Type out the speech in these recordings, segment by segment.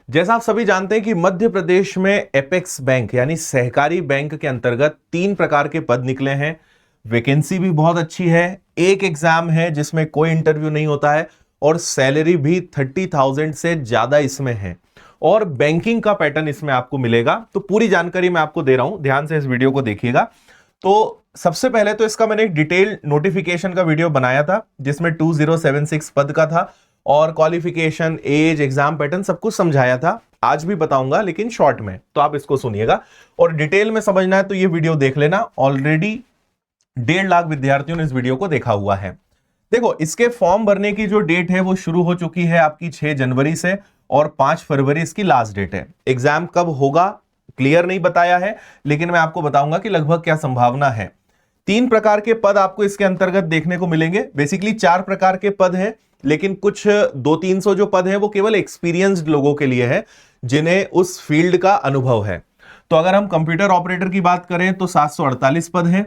जैसा आप सभी जानते हैं कि मध्य प्रदेश में एपेक्स बैंक यानी सहकारी बैंक के अंतर्गत 3 प्रकार के पद निकले हैं। वैकेंसी भी बहुत अच्छी है, एक एग्जाम है जिसमें कोई इंटरव्यू नहीं होता है और सैलरी भी 30,000 से ज्यादा इसमें है और बैंकिंग का पैटर्न इसमें आपको मिलेगा। तो पूरी जानकारी मैं आपको दे रहा हूं, ध्यान से इस वीडियो को देखिएगा। तो सबसे पहले तो इसका मैंने एक डिटेल नोटिफिकेशन का वीडियो बनाया था जिसमें 2076 पद का था और क्वालिफिकेशन, एज, एग्जाम पैटर्न सब कुछ समझाया था। आज भी बताऊंगा लेकिन शॉर्ट में, तो आप इसको सुनिएगा और डिटेल में समझना है तो ये वीडियो देख लेना। ऑलरेडी 1.5 लाख विद्यार्थियों ने इस वीडियो को देखा हुआ है। देखो, इसके फॉर्म भरने की जो डेट है वो शुरू हो चुकी है आपकी 6 जनवरी से और 5 फरवरी इसकी लास्ट डेट है। एग्जाम कब होगा क्लियर नहीं बताया है, लेकिन मैं आपको बताऊंगा कि लगभग क्या संभावना है। 3 प्रकार के पद आपको इसके अंतर्गत देखने को मिलेंगे। बेसिकली 4 प्रकार के पद है, लेकिन कुछ 200-300 जो पद है वो केवल एक्सपीरियंस्ड लोगों के लिए है जिन्हें उस फील्ड का अनुभव है। तो अगर हम कंप्यूटर ऑपरेटर की बात करें तो 748 पद है,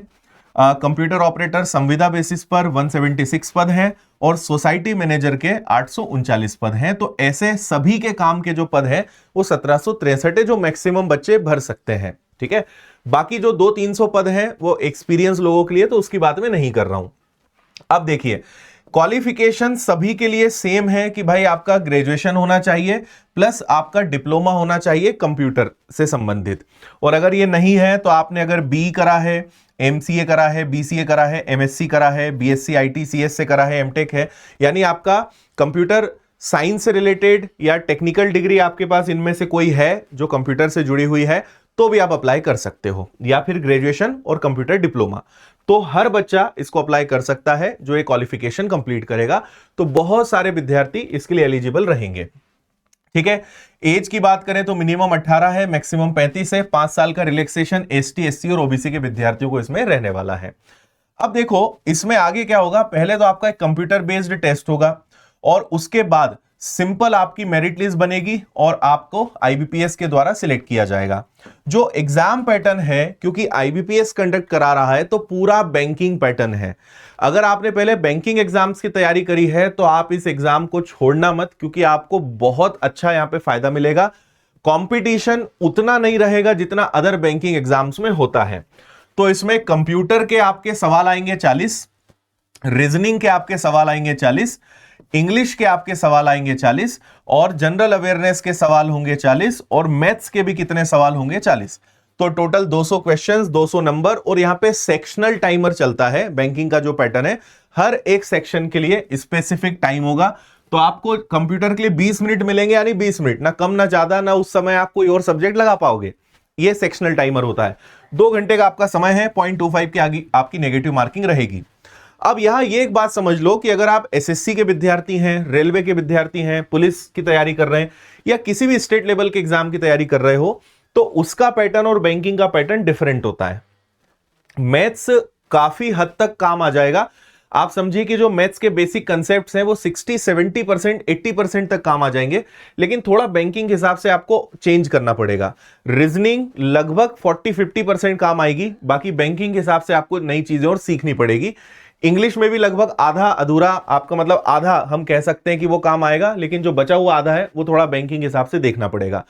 कंप्यूटर ऑपरेटर संविदा बेसिस पर 176 पद हैं और सोसाइटी मैनेजर के 839 पद हैं। तो ऐसे सभी के काम के जो पद है वो 1763 है जो मैक्सिमम बच्चे भर सकते हैं। ठीक है, बाकी जो 200-300 पद हैं वो एक्सपीरियंस लोगों के लिए, तो उसकी बात मैं नहीं कर रहा हूं। अब देखिए, क्वालिफिकेशन सभी के लिए सेम है कि भाई आपका ग्रेजुएशन होना चाहिए प्लस आपका डिप्लोमा होना चाहिए कंप्यूटर से संबंधित। और अगर ये नहीं है तो आपने अगर बी करा है, एमसीए करा है, बीसीए करा है, एमएससी करा है, बीएससी आईटी सीएस से करा है, एमटेक है, यानी आपका कंप्यूटर साइंस से रिलेटेड या टेक्निकल डिग्री आपके पास इनमें से कोई है जो कंप्यूटर से जुड़ी हुई है, तो भी आप अप्लाई कर सकते हो, या फिर ग्रेजुएशन और कंप्यूटर डिप्लोमा। तो हर बच्चा इसको अप्लाई कर सकता है जो ये क्वालिफिकेशन कंप्लीट करेगा। तो बहुत सारे विद्यार्थी इसके लिए एलिजिबल रहेंगे। ठीक है, एज की बात करें तो मिनिमम 18 है, मैक्सिमम 35 है। 5 साल का रिलैक्सेशन एसटी, एससी और ओबीसी के विद्यार्थियों को इसमें रहने वाला है। अब देखो, इसमें आगे क्या होगा। पहले तो आपका एक कंप्यूटर बेस्ड टेस्ट होगा और उसके बाद सिंपल आपकी मेरिट लिस्ट बनेगी और आपको आईबीपीएस के द्वारा सिलेक्ट किया जाएगा। जो एग्जाम पैटर्न है, क्योंकि आईबीपीएस कंडक्ट करा रहा है तो पूरा बैंकिंग पैटर्न है। अगर आपने पहले बैंकिंग एग्जाम्स की तैयारी करी है तो आप इस एग्जाम को छोड़ना मत, क्योंकि आपको बहुत अच्छा यहां पे फायदा मिलेगा। कंपटीशन उतना नहीं रहेगा जितना अदर बैंकिंग एग्जाम्स में होता है। तो इसमें कंप्यूटर के आपके सवाल आएंगे 40, रीजनिंग के आपके सवाल आएंगे 40, इंग्लिश के आपके सवाल आएंगे 40 और जनरल अवेयरनेस के सवाल होंगे 40 और मैथ्स के भी कितने सवाल होंगे 40। तो टोटल 200 क्वेश्चंस, 200 नंबर। और यहां पे सेक्शनल टाइमर चलता है। बैंकिंग का जो पैटर्न है, हर एक सेक्शन के लिए स्पेसिफिक टाइम होगा। तो आपको कंप्यूटर के लिए 20 मिनट मिलेंगे, यानी 20 मिनट, ना कम ना ज्यादा, ना उस समय आप कोई और सब्जेक्ट लगा पाओगे। ये सेक्शनल टाइमर होता है। 2 घंटे का आपका समय है, 0.25 की आगे आपकी नेगेटिव मार्किंग रहेगी। अब यहां ये एक बात समझ लो कि अगर आप एसएससी के विद्यार्थी हैं, रेलवे के विद्यार्थी हैं, पुलिस की तैयारी कर रहे हैं या किसी भी स्टेट लेवल के एग्जाम की तैयारी कर रहे हो, तो उसका पैटर्न और बैंकिंग का पैटर्न डिफरेंट होता है। मैथ्स काफी हद तक काम आ जाएगा। आप समझिए कि जो मैथ्स के बेसिक कंसेप्ट्स हैं वो 60-70%, 80% तक काम आ जाएंगे, लेकिन थोड़ा बैंकिंग के हिसाब से आपको चेंज करना पड़ेगा। रीजनिंग लगभग 40-50% काम आएगी, बाकी बैंकिंग के हिसाब से आपको नई चीजें और सीखनी पड़ेगी। इंग्लिश में भी लगभग आधा अधूरा, आपका मतलब आधा हम कह सकते हैं कि वो काम आएगा, लेकिन जो बचा हुआ आधा है वो थोड़ा बैंकिंग के हिसाब से देखना पड़ेगा।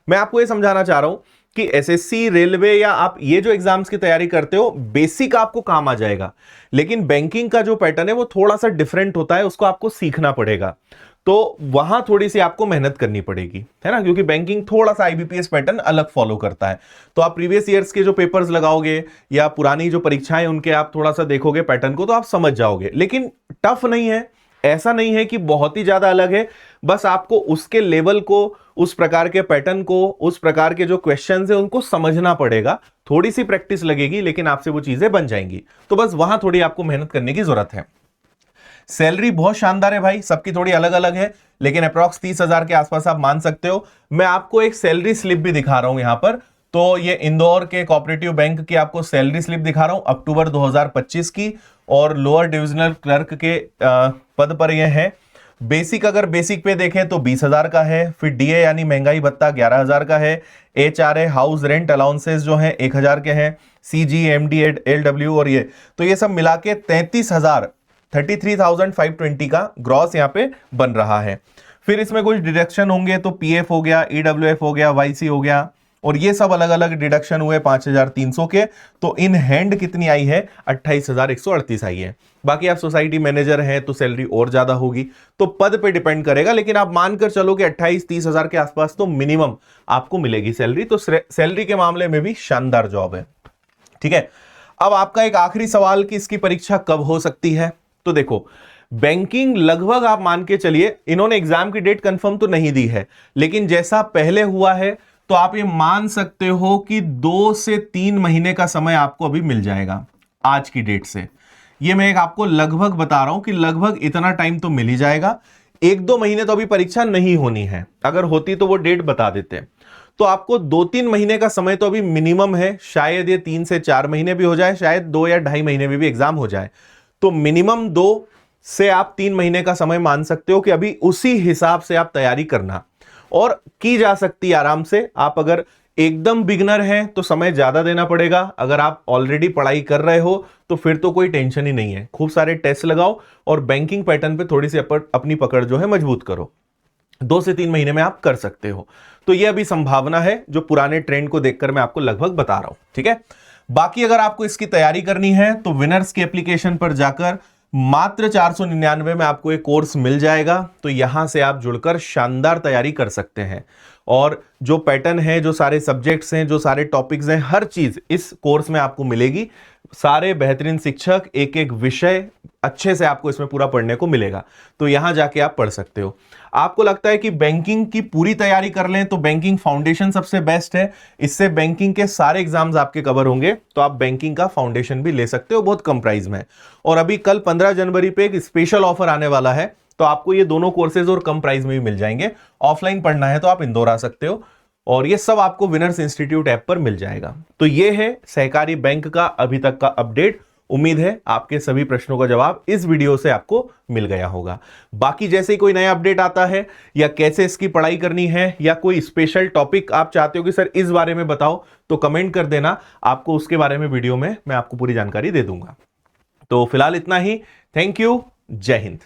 मैं आपको ये समझाना चाह रहा हूं कि एसएससी, रेलवे या आप ये जो एग्जाम्स की तैयारी करते हो, बेसिक आपको काम आ जाएगा, लेकिन बैंकिंग का जो पैटर्न है वो थोड़ा सा डिफरेंट होता है, उसको आपको सीखना पड़ेगा। तो वहां थोड़ी सी आपको मेहनत करनी पड़ेगी, है ना, क्योंकि बैंकिंग थोड़ा सा आईबीपीएस पैटर्न अलग फॉलो करता है। तो आप प्रीवियस ईयर्स के जो पेपर्स लगाओगे या पुरानी जो परीक्षाएं उनके आप थोड़ा सा देखोगे पैटर्न को, तो आप समझ जाओगे। लेकिन टफ नहीं है, ऐसा नहीं है कि बहुत ही ज्यादा अलग है, बस आपको उसके लेवल को, उस प्रकार के पैटर्न को, उस प्रकार के जो क्वेश्चंस है उनको समझना पड़ेगा। थोड़ी सी प्रैक्टिस लगेगी, लेकिन आपसे वो चीजें बन जाएंगी। तो बस वहां थोड़ी आपको मेहनत करने की जरूरत है। सैलरी बहुत शानदार है भाई, सबकी थोड़ी अलग अलग है, लेकिन अप्रॉक्स 30,000 के आसपास आप मान सकते हो। मैं आपको एक सैलरी स्लिप भी दिखा रहा हूं यहां पर। तो ये इंदौर के कोऑपरेटिव बैंक की आपको सैलरी स्लिप दिखा रहा हूं अक्टूबर 2025 की, और लोअर डिविजनल क्लर्क के पद पर यह है। बेसिक अगर बेसिक पे देखें तो 20,000 का है, फिर डीए यानी महंगाई भत्ता 11,000 का है, एचआरए हाउस रेंट अलाउंसेस जो है 1,000 के हैं, सीजी, एमडी, एलडब्ल्यू और ये, तो ये सब मिला के 33,520 का ग्रॉस यहां पे बन रहा है। फिर इसमें कुछ डिडक्शन होंगे, तो पीएफ हो गया, ईडब्ल्यूएफ हो गया, वाईसी हो गया, और ये सब अलग अलग डिडक्शन हुए 5300 के। तो इन हैंड कितनी आई है? 28,138 आई है। बाकी आप सोसाइटी मैनेजर हैं तो सैलरी और ज्यादा होगी, तो पद पे डिपेंड करेगा, लेकिन आप मानकर चलो कि 28-30 हजार के आसपास तो मिनिमम आपको मिलेगी सैलरी। तो सैलरी के मामले में भी शानदार जॉब है। ठीक है, अब आपका एक आखिरी सवाल कि इसकी परीक्षा कब हो सकती है। तो देखो, बैंकिंग लगभग आप मान के चलिए, इन्होंने एग्जाम की डेट कंफर्म तो नहीं दी है, लेकिन जैसा पहले हुआ है तो आप ये मान सकते हो कि 2 से 3 महीने का समय आपको अभी मिल जाएगा आज की डेट से। ये मैं एक आपको लगभग बता रहा हूं कि लगभग इतना टाइम तो मिल ही जाएगा। 1-2 महीने तो अभी परीक्षा नहीं होनी है, अगर होती तो वो डेट बता देते। तो आपको 2-3 महीने का समय तो अभी मिनिमम है, शायद ये 3 से 4 महीने भी हो जाए, शायद 2 या 2.5 महीने में भी एग्जाम हो जाए। तो मिनिमम 2 से आप 3 महीने का समय मान सकते हो कि अभी उसी हिसाब से आप तैयारी करना, और की जा सकती है आराम से। आप अगर एकदम बिगनर हैं तो समय ज्यादा देना पड़ेगा, अगर आप ऑलरेडी पढ़ाई कर रहे हो तो फिर तो कोई टेंशन ही नहीं है। खूब सारे टेस्ट लगाओ और बैंकिंग पैटर्न पे थोड़ी सी अपनी पकड़ जो है मजबूत करो। 2 से 3 महीने में आप कर सकते हो। तो यह अभी संभावना है जो पुराने ट्रेंड को देखकर मैं आपको लगभग बता रहा हूं। ठीक है, बाकी अगर आपको इसकी तैयारी करनी है तो विनर्स की एप्लीकेशन पर जाकर मात्र 499 में आपको एक कोर्स मिल जाएगा। तो यहां से आप जुड़कर शानदार तैयारी कर सकते हैं, और जो पैटर्न है, जो सारे सब्जेक्ट्स हैं, जो सारे टॉपिक्स हैं, हर चीज इस कोर्स में आपको मिलेगी। सारे बेहतरीन शिक्षक, एक एक विषय अच्छे से आपको इसमें पूरा पढ़ने को मिलेगा। तो यहां जाके आप पढ़ सकते हो। आपको लगता है कि बैंकिंग की पूरी तैयारी कर लें तो बैंकिंग फाउंडेशन सबसे बेस्ट है, इससे बैंकिंग के सारे एग्जाम्स आपके कवर होंगे। तो आप बैंकिंग का फाउंडेशन भी ले सकते हो बहुत कम प्राइस में। और अभी कल 15 जनवरी पे एक स्पेशल ऑफर आने वाला है, तो आपको ये दोनों कोर्सेज और कम प्राइस में भी मिल जाएंगे। ऑफलाइन पढ़ना है तो आप इंदौर आ सकते हो, और ये सब आपको विनर्स इंस्टीट्यूट ऐप पर मिल जाएगा। तो ये है सहकारी बैंक का अभी तक का अपडेट। उम्मीद है आपके सभी प्रश्नों का जवाब इस वीडियो से आपको मिल गया होगा। बाकी जैसे ही कोई नया अपडेट आता है, या कैसे इसकी पढ़ाई करनी है, या कोई स्पेशल टॉपिक आप चाहते हो कि सर इस बारे में बताओ, तो कमेंट कर देना, आपको उसके बारे में वीडियो में मैं आपको पूरी जानकारी दे दूंगा। तो फिलहाल इतना ही। Thank you. जय हिंद।